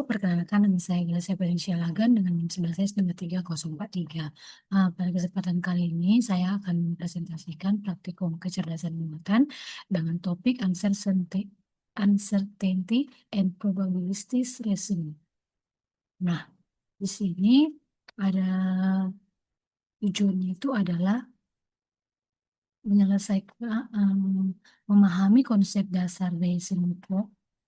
perkenalkan nama saya Gracia Felicia Lagan dengan NIM 11S23043. Pada kesempatan kali ini saya akan mempresentasikan praktikum kecerdasan buatan dengan topik Uncertainty and Probabilistic Reasoning. Nah, di sini ada tujuannya itu adalah menyelesaikan memahami konsep dasar Bayesian network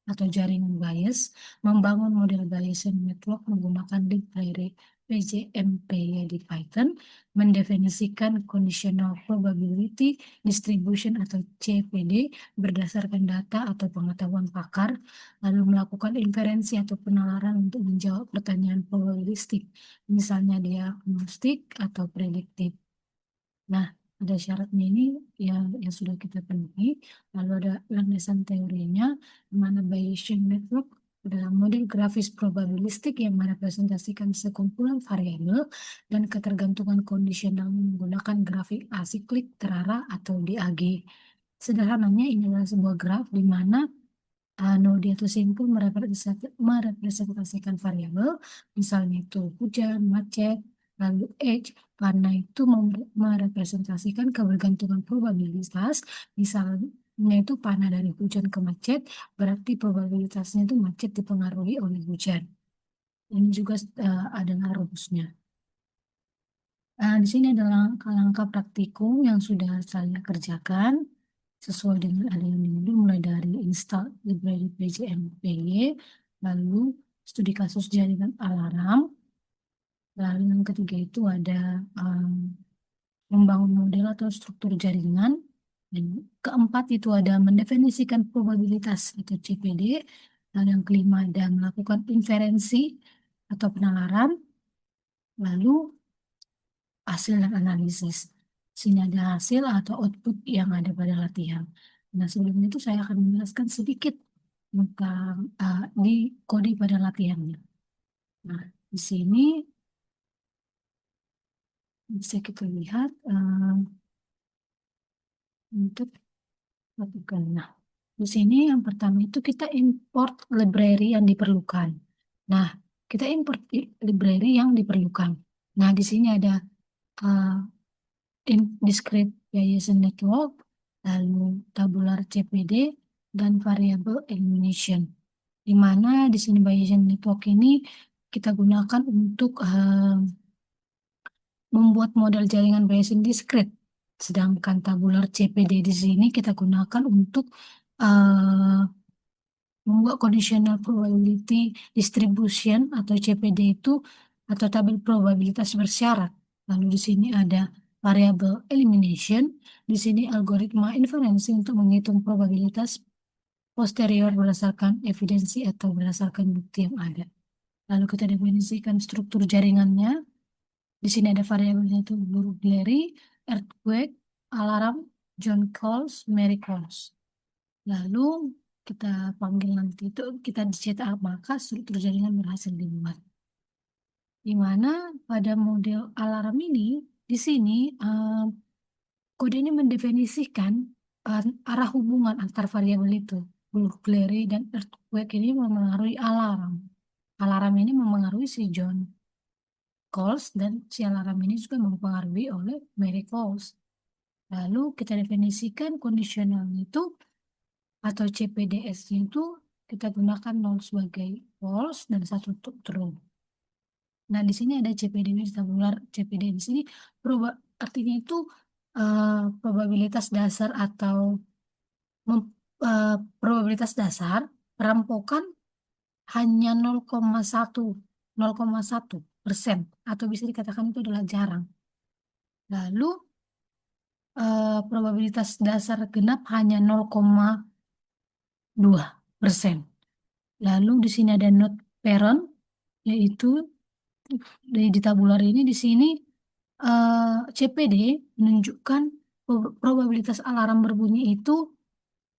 atau jaringan bias, membangun model Bayesian network menggunakan library PJMPY di Python, mendefinisikan conditional probability distribution atau CPD berdasarkan data atau pengetahuan pakar, lalu melakukan inferensi atau penalaran untuk menjawab pertanyaan probabilistik, misalnya diagnostik atau prediktif. Nah, ada syaratnya ini yang sudah kita penuhi. Lalu ada landasan teorinya, di mana Bayesian network adalah model grafis probabilistik yang merepresentasikan sekumpulan variabel dan ketergantungan kondisional menggunakan grafik asiklik terarah atau DAG. Sederhananya, ini adalah sebuah graf di mana node atau simpul merepresentasikan variabel, misalnya itu hujan, macet, lalu edge, karena itu merepresentasikan kebergantungan probabilitas, misalnya itu panah dari hujan ke macet, berarti probabilitasnya itu macet dipengaruhi oleh hujan. Ini juga adalah rumusnya. Di sini adalah langkah-langkah praktikum yang sudah saya kerjakan sesuai dengan adanya modul, mulai dari install library PJMPY, lalu studi kasus jaringan alarm, lalu yang ketiga itu ada membangun model atau struktur jaringan, dan keempat itu ada mendefinisikan probabilitas atau CPD, dan yang kelima ada melakukan inferensi atau penalaran, lalu hasil dan analisis. Sini ada hasil atau output yang ada pada latihan. Nah, sebelum itu saya akan menjelaskan sedikit tentang di kode pada latihannya. Nah, di sini bisa kita lihat untuk lakukan. Nah, di sini yang pertama itu kita import library yang diperlukan. Nah, kita import library yang diperlukan. Nah, di sini ada discrete Bayesian network, lalu tabular CPD, dan variable elimination. Di mana di sini Bayesian network ini kita gunakan untuk membuat model jaringan Bayesian discrete. Sedangkan tabular CPD di sini kita gunakan untuk membuat conditional probability distribution atau CPD itu atau tabel probabilitas bersyarat. Lalu di sini ada variable elimination. Di sini algoritma inferensi untuk menghitung probabilitas posterior berdasarkan evidensi atau berdasarkan bukti yang ada. Lalu kita definisikan struktur jaringannya. Di sini ada variabelnya itu burglary, earthquake, alarm, John calls, Mary calls. Lalu kita panggil nanti itu kita dicetak apakah struktur jaringan berhasil dibuat. Di mana pada model alarm ini di sini kode ini mendefinisikan arah hubungan antar variabel itu. Burglary dan earthquake ini mempengaruhi alarm. Alarm ini mempengaruhi si John calls dan si alarm ini juga mempengaruhi oleh Mary calls. Lalu kita definisikan kondisionalnya itu atau CPDS-nya itu kita gunakan 0 sebagai false dan 1 untuk true. Nah, di sini ada CPD tabular CPD di sini artinya itu probabilitas dasar atau probabilitas dasar perampokan hanya 0,1% atau bisa dikatakan itu adalah jarang. Lalu probabilitas dasar genap hanya 0,2%. Lalu di sini ada not parent, yaitu di tabular ini di sini CPD menunjukkan probabilitas alarm berbunyi itu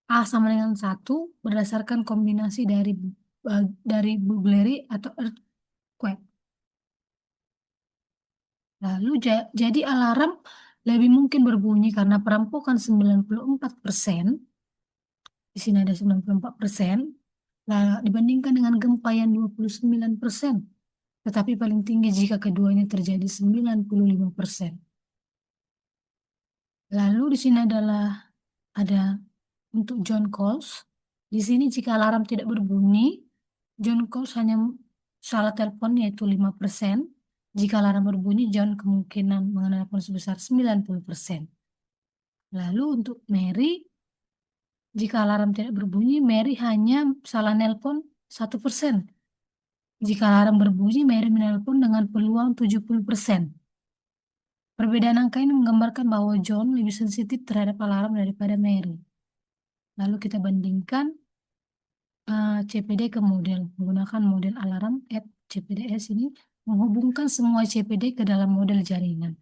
A sama dengan 1 berdasarkan kombinasi dari burglary atau earthquake. Lalu jadi alarm lebih mungkin berbunyi karena perampokan 94%. Di sini ada 94%. Nah, dibandingkan dengan gempa yang 29%, tetapi paling tinggi jika keduanya terjadi 95%. Lalu di sini ada untuk John Calls. Di sini jika alarm tidak berbunyi, John Calls hanya salah telepon yaitu 5%. Jika alarm berbunyi, John kemungkinan mengenalpon sebesar 90%. Lalu untuk Mary, jika alarm tidak berbunyi, Mary hanya salah nelpon 1%. Jika alarm berbunyi, Mary menelpon dengan peluang 70%. Perbedaan angka ini menggambarkan bahwa John lebih sensitif terhadap alarm daripada Mary. Lalu kita bandingkan CPD ke model. Menggunakan model alarm at CPDS ini menghubungkan semua CPD ke dalam model jaringan.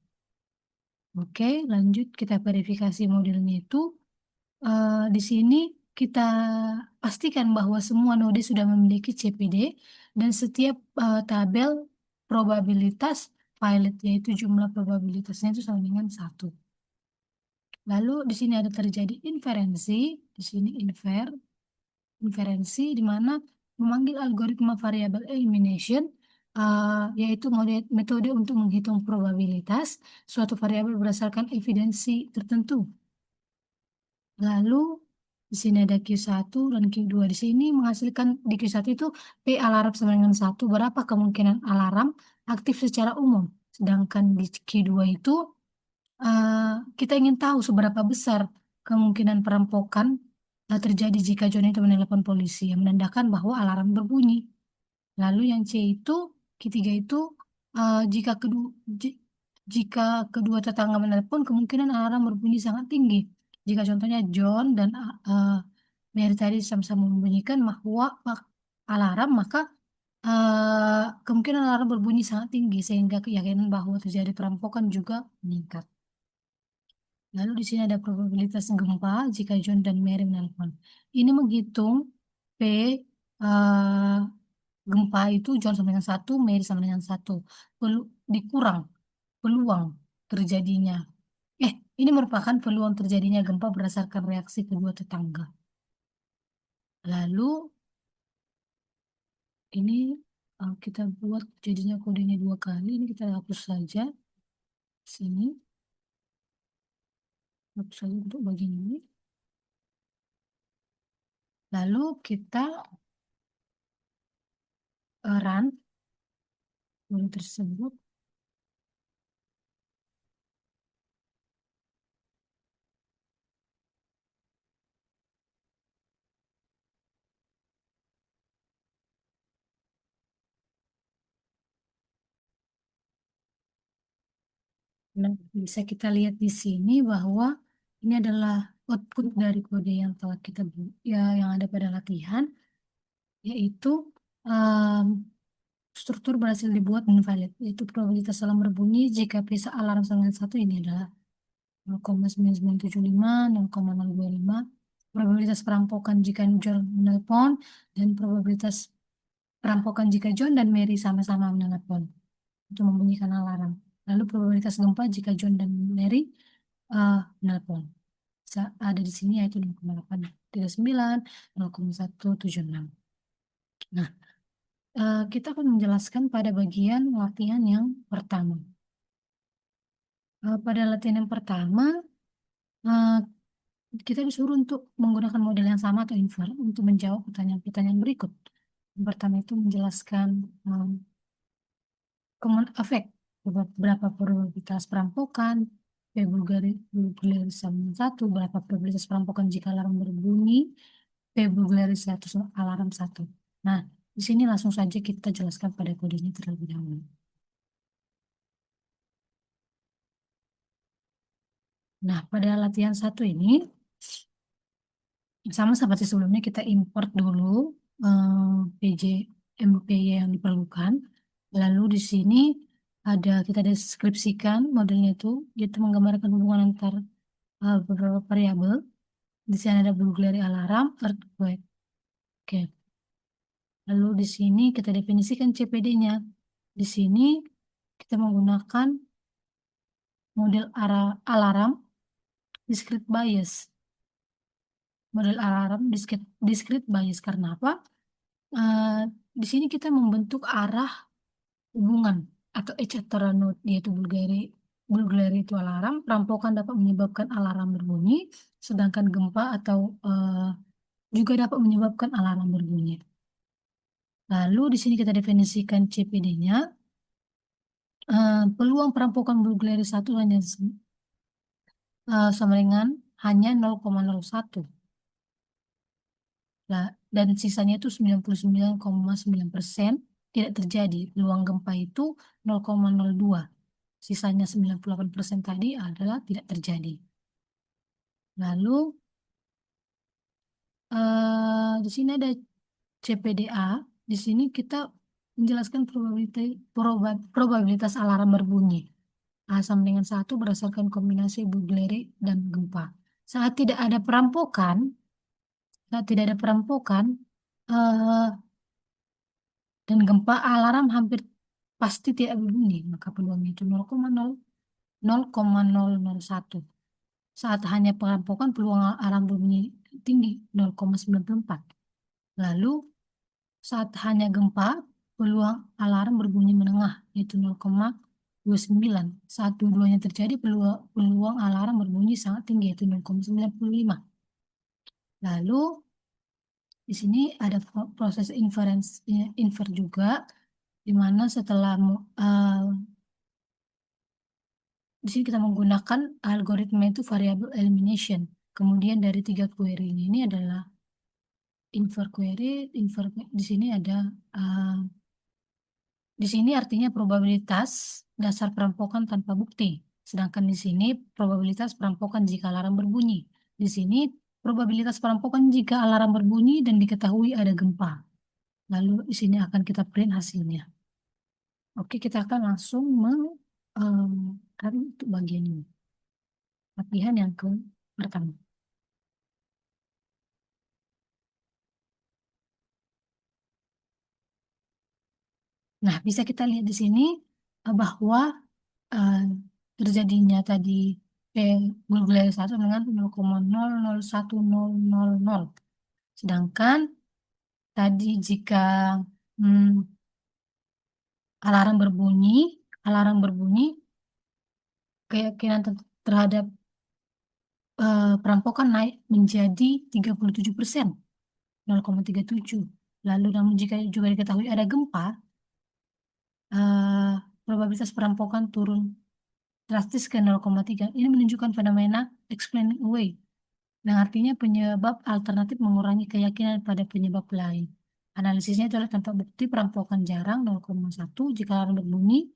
Oke, lanjut kita verifikasi modelnya itu. Di sini kita pastikan bahwa semua node sudah memiliki CPD dan setiap tabel probabilitas pilot, yaitu jumlah probabilitasnya itu sama dengan 1. Lalu di sini ada terjadi inferensi, di sini inferensi di mana memanggil algoritma variable elimination, yaitu metode untuk menghitung probabilitas suatu variabel berdasarkan evidensi tertentu. Lalu di sini ada Q1 dan Q2. Di sini menghasilkan di Q1 itu P alarm sama dengan 1, berapa kemungkinan alarm aktif secara umum. Sedangkan di Q2 itu kita ingin tahu seberapa besar kemungkinan perampokan terjadi jika John itu menelepon polisi, yang menandakan bahwa alarm berbunyi. Lalu yang C itu, ketiga itu, jika kedua tetangga menelepon, kemungkinan alarm berbunyi sangat tinggi. Jika contohnya John dan Mary tadi sama-sama membunyikan bahwa alarm, maka kemungkinan alarm berbunyi sangat tinggi sehingga keyakinan bahwa terjadi perampokan juga meningkat. Lalu di sini ada probabilitas gempa jika John dan Mary menelpon. Ini menghitung P eh, gempa itu John sama dengan 1, Mary sama dengan 1. Dikurang peluang terjadinya. Ini merupakan peluang terjadinya gempa berdasarkan reaksi kedua tetangga. Lalu ini kita buat jadinya kodenya 2 kali. Ini kita hapus saja. Sini. Hapus saja untuk bagian ini. Lalu kita run kode tersebut. Nah, bisa kita lihat di sini bahwa ini adalah output dari kode yang telah kita yang ada pada latihan, yaitu um, struktur berhasil dibuat dan valid, yaitu probabilitas alarm berbunyi jika bisa alarm sama dengan 1 ini adalah 0,9975, 0,025, probabilitas perampokan jika John menelpon, dan probabilitas perampokan jika John dan Mary sama-sama menelpon untuk membunyikan alarm. Lalu probabilitas gempa jika John dan Mary menelpon. Ada di sini yaitu 0,839, 0,176. Nah, kita akan menjelaskan pada bagian latihan yang pertama. Pada latihan yang pertama, kita disuruh untuk menggunakan model yang sama atau infer untuk menjawab pertanyaan-pertanyaan berikut. Yang pertama itu menjelaskan common effect, berapa probabilitas perampokan, P-Bulgaris sama 1, berapa probabilitas perampokan jika alarm berbunyi, P-Bulgaris 1 alarm 1. Nah, di sini langsung saja kita jelaskan pada kodenya terlebih dahulu. Nah, pada latihan 1 ini, sama seperti sebelumnya kita import dulu PJ MPY yang diperlukan. Lalu di sini kita deskripsikan modelnya itu, yaitu menggambarkan hubungan antar beberapa variabel. Di sini ada burglary alarm, earthquake. Oke. Lalu di sini kita definisikan CPD-nya. Di sini kita menggunakan model alarm discrete bias. Model alarm discrete bias karena apa? Eh, di sini kita membentuk arah hubungan atau etc. node, yaitu Bulgari itu alarm. Perampokan dapat menyebabkan alarm berbunyi, sedangkan gempa atau juga dapat menyebabkan alarm berbunyi. Lalu di sini kita definisikan CPD-nya. Peluang perampokan Bulgari 1 hanya sama dengan hanya 0,01. Nah, dan sisanya itu 99,9% tidak terjadi. Peluang gempa itu 0,02. Sisanya 98% tadi adalah tidak terjadi. Lalu di sini ada CPDA. Di sini kita menjelaskan probabilitas alarm berbunyi. A sama dengan 1 berdasarkan kombinasi Bulgari dan gempa. Saat tidak ada perampokan, saat tidak ada perampokan, eh, dan gempa, alarm hampir pasti tidak berbunyi, maka peluangnya itu 0,01. Saat hanya perampokan, peluang alarm berbunyi tinggi 0,94. Lalu saat hanya gempa, peluang alarm berbunyi menengah yaitu 0,29. Saat dua-duanya terjadi, peluang alarm berbunyi sangat tinggi yaitu 0,95. Lalu di sini ada proses infer juga, di mana setelah di sini kita menggunakan algoritma itu variable elimination. Kemudian dari 3 query ini adalah infer query, di sini ada di sini artinya probabilitas dasar perampokan tanpa bukti. Sedangkan di sini probabilitas perampokan jika alarm berbunyi. Di sini probabilitas perampokan jika alarm berbunyi dan diketahui ada gempa. Lalu di sini akan kita print hasilnya. Oke, kita akan langsung untuk bagian ini. Latihan yang pertama. Nah, bisa kita lihat di sini bahwa eh, terjadinya tadi Bulgari 1 dengan 0,001000. Sedangkan tadi jika hmm, alarm berbunyi, keyakinan terhadap perampokan naik menjadi 37%, 0,37. Lalu namun jika juga diketahui ada gempa, eh, probabilitas perampokan turun drastis ke 0,3. Ini menunjukkan fenomena explaining away. Nah, artinya penyebab alternatif mengurangi keyakinan pada penyebab lain. Analisisnya adalah tanpa bukti perampokan jarang 0,1. Jika alarm berbunyi,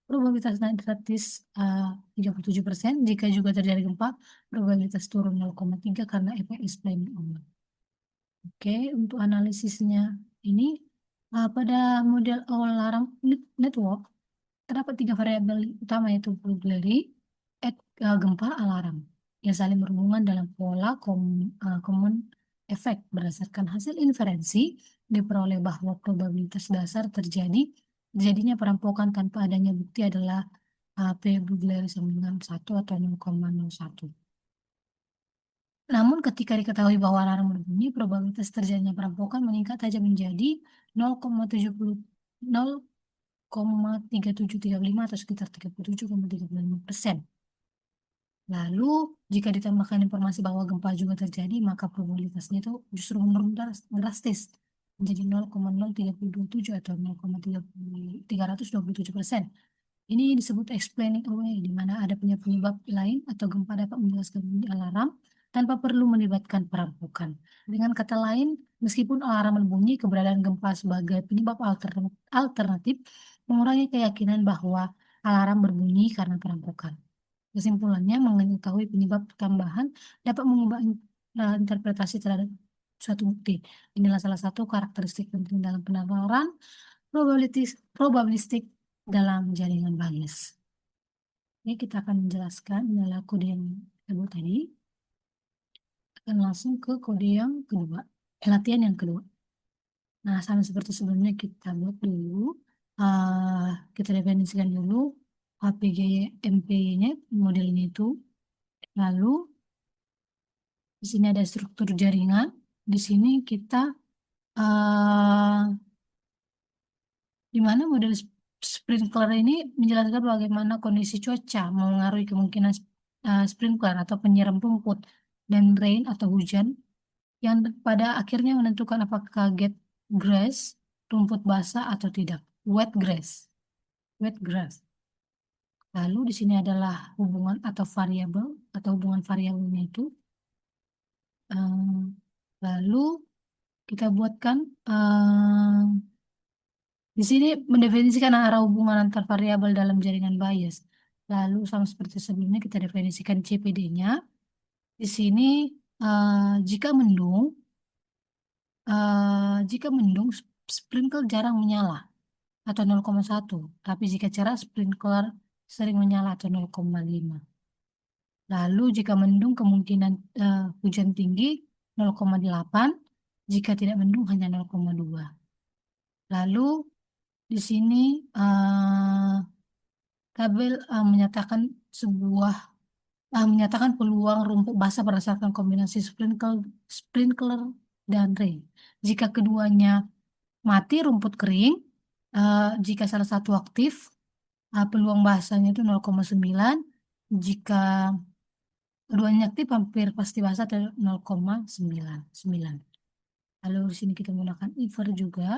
probabilitas naik drastis 37%. Jika juga terjadi gempa, probabilitas turun 0,3 karena efek explaining away. Oke, untuk analisisnya ini pada model alarm network terdapat 3 variabel utama yaitu probability, gempa, alarm yang saling berhubungan dalam pola common effect. Berdasarkan hasil inferensi diperoleh bahwa probabilitas dasar terjadinya perampokan tanpa adanya bukti adalah P Bulgari sama dengan 1 atau 0,01. Namun ketika diketahui bahwa alarm berbunyi, probabilitas terjadinya perampokan meningkat saja menjadi 0,70 0,3735 atau sekitar 37,35%. Lalu jika ditambahkan informasi bahwa gempa juga terjadi, maka probabilitasnya itu justru menurun drastis menjadi 0,0327 atau 0,327%. Ini disebut explaining away, di mana ada penyebab lain atau gempa dapat menjelaskan bunyi alarm tanpa perlu melibatkan perampokan. Dengan kata lain, meskipun alarm berbunyi, keberadaan gempa sebagai penyebab alternatif mengurangi keyakinan bahwa alarm berbunyi karena perampokan. Kesimpulannya, mengetahui penyebab tambahan dapat mengubah interpretasi terhadap suatu bukti. Inilah salah satu karakteristik penting dalam penalaran probabilistik dalam jaringan Bayes. Ini kita akan menjelaskan adalah kode yang kedua tadi. Akan langsung ke kode yang kedua, latihan yang kedua. Nah, sama seperti sebelumnya kita buat dulu, kita definisikan dulu HPG MP-nya, modelnya itu. Lalu di sini ada struktur jaringan. Di sini kita eh di mana model sprinkler ini menjelaskan bagaimana kondisi cuaca mengaruhi kemungkinan sprinkler atau penyiram rumput dan rain atau hujan yang pada akhirnya menentukan apakah get grass, rumput basah atau tidak, wet grass, wet grass. Lalu di sini adalah hubungan atau variabel atau hubungan variabelnya itu. eh, Lalu kita buatkan di sini mendefinisikan arah hubungan antar variabel dalam jaringan bias. Lalu sama seperti sebelumnya kita definisikan CPD-nya. Di sini jika mendung, sprinkler jarang menyala atau 0,1. Tapi jika cerah, sprinkler sering menyala atau 0,5. Lalu jika mendung kemungkinan hujan tinggi 0,8. Jika tidak mendung hanya 0,2. Lalu di sini tabel menyatakan peluang rumput basah berdasarkan kombinasi sprinkler dan rain. Jika keduanya mati, rumput kering. Jika salah satu aktif, peluang basahnya itu 0,9. Jika keduanya aktif, hampir pasti basah dari 0,9. Lalu di sini kita menggunakan Iver juga,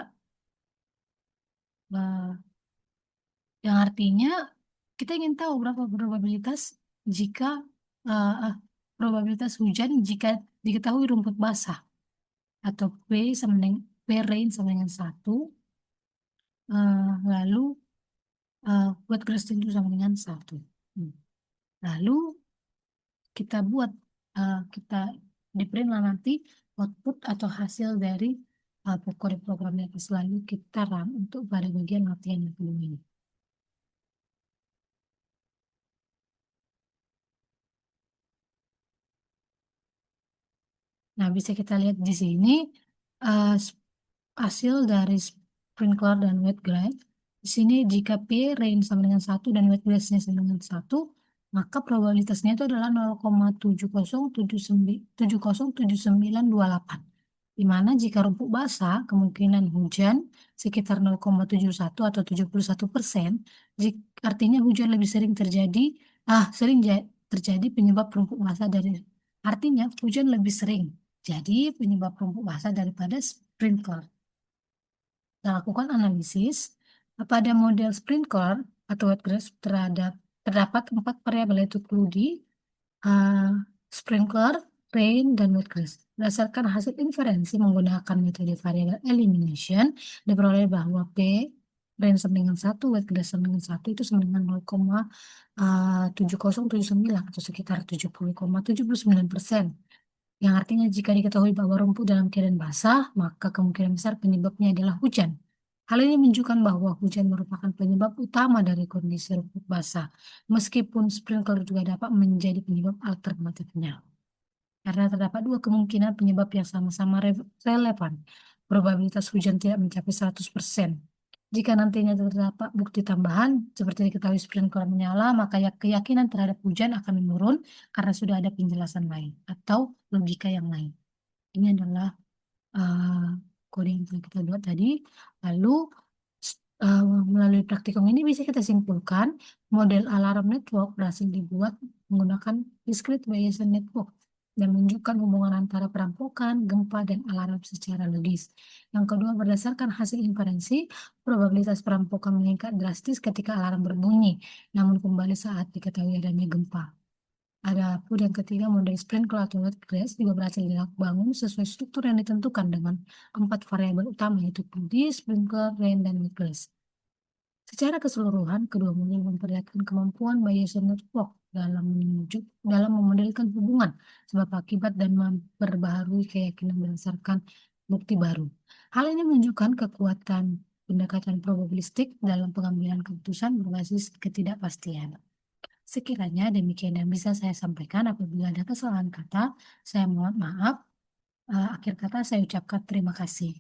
yang artinya kita ingin tahu berapa probabilitas jika eh, eh, probabilitas hujan jika diketahui rumput basah atau P rain sama dengan 1. Lalu buat grass itu sama dengan 1. Hmm. Lalu kita di print lah nanti output atau hasil dari kode programnya. Lalu kita run untuk pada bagian latihan yang kedua ini. Nah, bisa kita lihat di sini eh, hasil dari sprinkler dan wet grass. Di sini jika P rain sama dengan 1 dan wet grass-nya sama dengan 1, maka probabilitasnya itu adalah 0,707928. Di mana jika rumput basah, kemungkinan hujan sekitar 0,71 atau 71%. Artinya hujan lebih sering terjadi penyebab rumput basah artinya hujan lebih sering jadi penyebab rumput basah daripada sprinkler. Kita lakukan analisis. Pada model sprinkler atau wet grass terdapat 4 variabel yaitu Cludy, sprinkler, rain, dan wet grass. Berdasarkan hasil inferensi menggunakan metode variabel elimination, diperoleh bahwa P rain sama dengan 1, wet grass sama dengan 1 itu sama dengan 0,7079 atau sekitar 70,79%. Yang artinya jika diketahui bahwa rumput dalam keadaan basah, maka kemungkinan besar penyebabnya adalah hujan. Hal ini menunjukkan bahwa hujan merupakan penyebab utama dari kondisi rumput basah, meskipun sprinkler juga dapat menjadi penyebab alternatifnya. Karena terdapat dua kemungkinan penyebab yang sama-sama relevan. Probabilitas hujan tidak mencapai 100%. Jika nantinya terdapat bukti tambahan, seperti diketahui sprinkler menyala, maka keyakinan terhadap hujan akan menurun karena sudah ada penjelasan lain atau logika yang lain. Ini adalah uh, kode yang telah kita buat tadi. Lalu melalui praktikum ini bisa kita simpulkan model alarm network berhasil dibuat menggunakan discrete Bayesian network dan menunjukkan hubungan antara perampokan, gempa, dan alarm secara logis. Yang kedua, berdasarkan hasil inferensi, probabilitas perampokan meningkat drastis ketika alarm berbunyi, namun kembali saat diketahui adanya gempa. Adapun yang ketiga, model sprinkler atau wet grass juga berhasil dibangun sesuai struktur yang ditentukan dengan 4 variabel utama yaitu Cludy, sprinkler, rain, dan wet grass. Secara keseluruhan, kedua model memperlihatkan kemampuan Bayesian network dalam memodelkan hubungan sebab akibat dan memperbaharui keyakinan berdasarkan bukti baru. Hal ini menunjukkan kekuatan pendekatan probabilistik dalam pengambilan keputusan berbasis ketidakpastian. Sekiranya demikian yang bisa saya sampaikan. Apabila ada kesalahan kata, saya mohon maaf. Akhir kata saya ucapkan terima kasih.